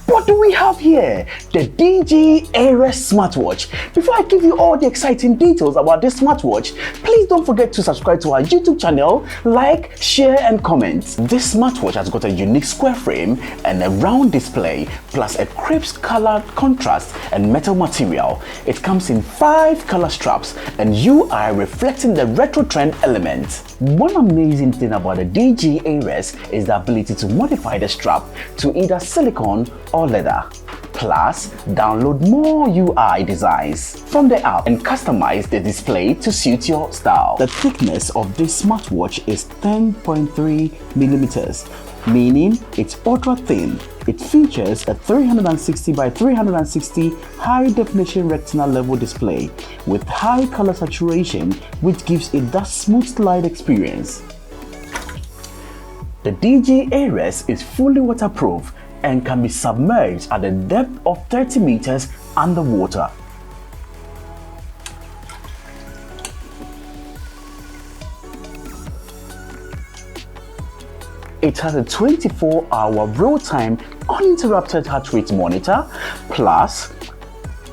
What do we have here? The DGARES smartwatch. Before I give you all the exciting details about this smartwatch, please don't forget to subscribe to our YouTube channel, like, share and comment. This smartwatch has got a unique square frame and a round display, plus a crisp color contrast and metal material. It comes in 5 color straps and UI reflecting the retro trend element. One amazing thing about the DGARES is the ability to modify the strap to either silicone or leather. Plus, download more UI designs from the app and customize the display to suit your style. The thickness of this smartwatch is 10.3 millimeters, meaning it's ultra thin. It features a 360 by 360 high definition retina level display with high color saturation, which gives it that smooth light experience. The DGARES is fully waterproof and can be submerged at a depth of 30 meters underwater. It has a 24-hour real-time uninterrupted heart rate monitor, plus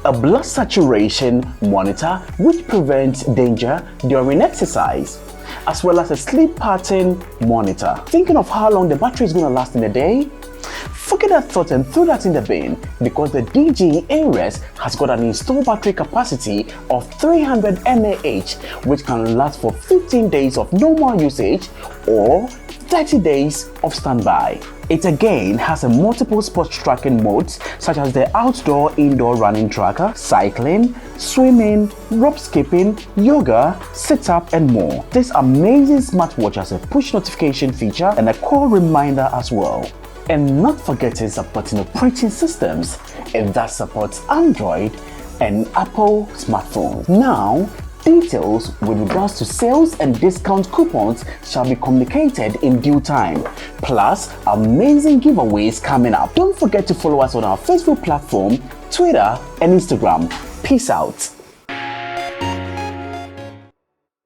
a blood saturation monitor which prevents danger during exercise, as well as a sleep pattern monitor. Thinking of how long the battery is going to last in a day? Forget that thought and throw that in the bin, because the DGARES has got an installed battery capacity of 300 mAh, which can last for 15 days of normal usage or 30 days of standby. It again has a multiple sports tracking modes such as the outdoor-indoor running tracker, cycling, swimming, rope skipping, yoga, sit-up and more. This amazing smartwatch has a push notification feature and a call reminder as well. And not forgetting supporting operating systems, if that supports Android and Apple smartphones. Now, details with regards to sales and discount coupons shall be communicated in due time. Plus, amazing giveaways coming up. Don't forget to follow us on our Facebook platform, Twitter and Instagram. Peace out.